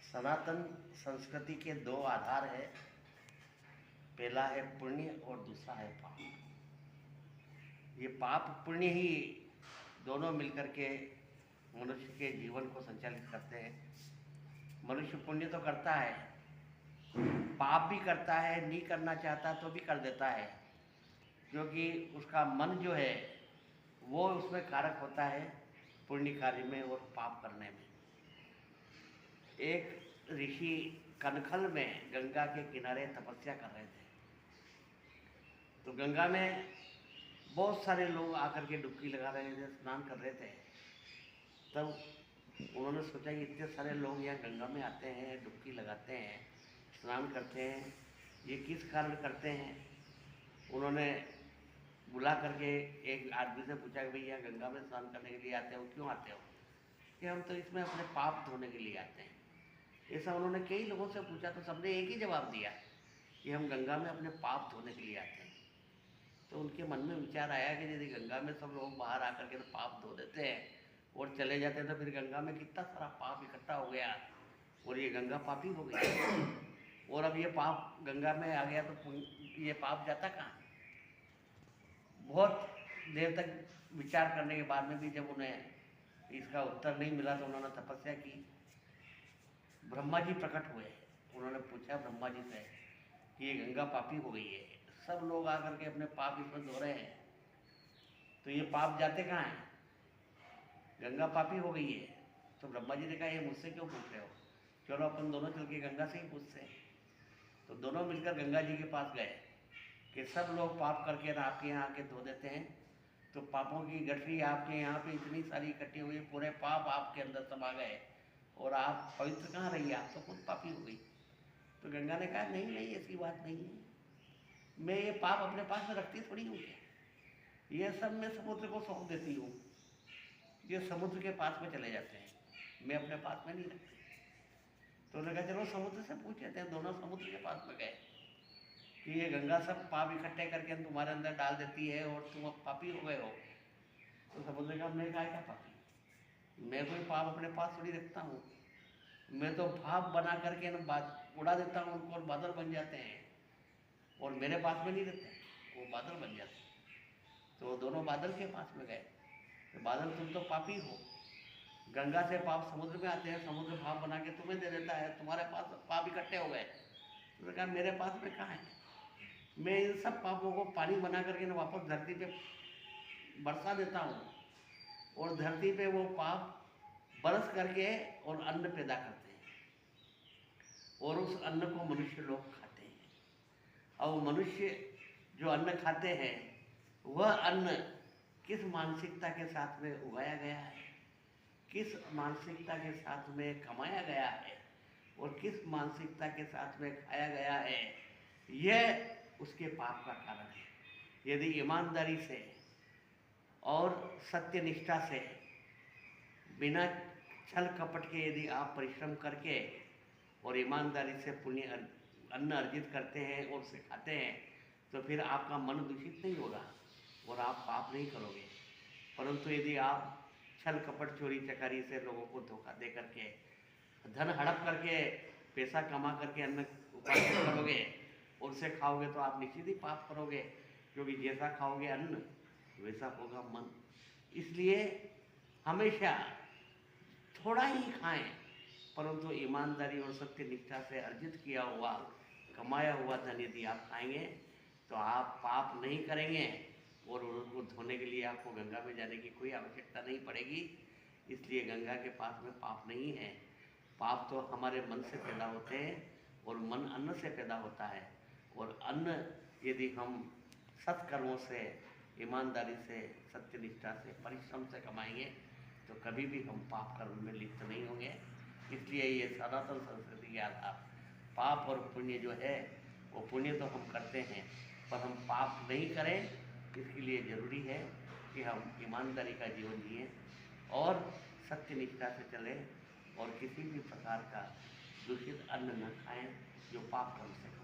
सनातन संस्कृति के दो आधार है। पहला है पुण्य और दूसरा है पाप। ये पाप पुण्य ही दोनों मिलकर के मनुष्य के जीवन को संचालित करते हैं। मनुष्य पुण्य तो करता है, पाप भी करता है, नहीं करना चाहता तो भी कर देता है, क्योंकि उसका मन जो है वो उसमें कारक होता है पुण्य कार्य में और पाप करने में। एक ऋषि कनखल में गंगा के किनारे तपस्या कर रहे थे, तो गंगा में बहुत सारे लोग आकर के डुबकी लगा रहे थे, स्नान कर रहे थे। तब उन्होंने सोचा कि इतने सारे लोग यहाँ गंगा में आते हैं, डुबकी लगाते हैं, स्नान करते हैं, ये किस कारण करते हैं। उन्होंने बुला करके एक आदमी से पूछा कि भैया गंगा में स्नान करने के लिए आते हो, क्यों आते हो? कि हम तो इसमें अपने पाप धोने के लिए आते हैं। ऐसा उन्होंने कई लोगों से पूछा तो सबने एक ही जवाब दिया कि हम गंगा में अपने पाप धोने के लिए आते हैं। तो उनके मन में विचार आया कि यदि गंगा में सब लोग बाहर आकर के तो पाप धो देते हैं और चले जाते हैं, तो फिर गंगा में कितना सारा पाप इकट्ठा हो गया और ये गंगा पापी हो गई। और अब ये पाप गंगा में आ गया तो ये पाप जाता कहाँ? बहुत देर तक विचार करने के बाद में भी जब उन्हें इसका उत्तर नहीं मिला तो उन्होंने तपस्या की। ब्रह्मा जी प्रकट हुए। उन्होंने पूछा ब्रह्मा जी से कि ये गंगा पापी हो गई है, सब लोग आकर के अपने पाप इसमें धो रहे हैं, तो ये पाप जाते कहाँ हैं? गंगा पापी हो गई है। तो ब्रह्मा जी ने कहा ये मुझसे क्यों पूछ रहे हो, चलो अपन दोनों चल के गंगा से ही पूछते हैं। तो दोनों मिलकर गंगा जी के पास गए कि सब लोग पाप करके ना आपके यहाँ आके धो देते हैं, तो पापों की गठरी आपके यहाँ पे इतनी सारी इकट्ठी हुई, पूरे पाप आपके अंदर समा गए और आप पवित्र कहाँ रही, आप तो खुद पापी हो गई। तो गंगा ने कहा नहीं नहीं, ऐसी बात नहीं है, मैं ये पाप अपने पास में रखती थोड़ी हूँ, ये सब मैं समुद्र को सौंप देती हूँ, ये समुद्र के पास में चले जाते हैं, मैं अपने पास में नहीं रखती। तो उन्होंने कहा चलो समुद्र से पूछ लेते हैं। दोनों समुद्र के पास में गए कि ये गंगा सब पाप इकट्ठे करके तुम्हारे अंदर डाल देती है और तुम अब पापी हो गए हो। तो समुद्र का हमने कहा क्या पापी, मैं कोई पाप अपने पास थोड़ी रखता हूँ, मैं तो भाप बना करके ना उड़ा देता हूँ उनको और बादल बन जाते हैं, और मेरे पास में नहीं रहते, वो बादल बन जाते हैं। तो दोनों बादल के पास में गए, तो बादल तुम तो पापी हो, गंगा से पाप समुद्र में आते हैं, समुद्र भाप बना के तुम्हें दे देता है, तुम्हारे पास पाप इकट्ठे हो गए। तो कहा मेरे पास में कहाँ है, मैं इन सब पापों को पानी बना करके ना वापस धरती पे बरसा देता हूँ, और धरती पे वो पाप बरस करके और अन्न पैदा करते हैं, और उस अन्न को मनुष्य लोग खाते हैं। और मनुष्य जो अन्न खाते हैं वह अन्न किस मानसिकता के साथ में उगाया गया है, किस मानसिकता के साथ में कमाया गया है और किस मानसिकता के साथ में खाया गया है, यह उसके पाप का कारण है। यदि ईमानदारी से और सत्यनिष्ठा से बिना छल कपट के यदि आप परिश्रम करके और ईमानदारी से पुण्य अन्न अर्जित करते हैं और उसे खाते हैं, तो फिर आपका मन दूषित नहीं होगा और आप पाप नहीं करोगे। परंतु यदि आप छल कपट चोरी चकारी से लोगों को धोखा दे करके, धन हड़प करके, पैसा कमा करके अन्न उपार्जन करोगे और उसे खाओगे, तो आप निश्चित ही पाप करोगे, क्योंकि जैसा खाओगे अन्न वैसा होगा मन। इसलिए हमेशा थोड़ा ही खाएं, परंतु ईमानदारी और सत्य निष्ठा से अर्जित किया हुआ कमाया हुआ धन यदि आप खाएंगे तो आप पाप नहीं करेंगे और उनको धोने के लिए आपको गंगा में जाने की कोई आवश्यकता नहीं पड़ेगी। इसलिए गंगा के पास में पाप नहीं है। पाप तो हमारे मन से पैदा होते हैं और मन अन्न से पैदा होता है, और अन्न यदि हम सत्कर्मों से, ईमानदारी से, सत्यनिष्ठा से, परिश्रम से कमाएंगे तो कभी भी हम पाप कर्म में लिप्त नहीं होंगे। इसलिए ये सनातन संस्कृति के आधार पाप और पुण्य जो है, वो पुण्य तो हम करते हैं पर हम पाप नहीं करें, इसके लिए ज़रूरी है कि हम ईमानदारी का जीवन जिएं और सत्यनिष्ठा से चलें और किसी भी प्रकार का दूषित अन्न न खाएं जो पाप कर्म से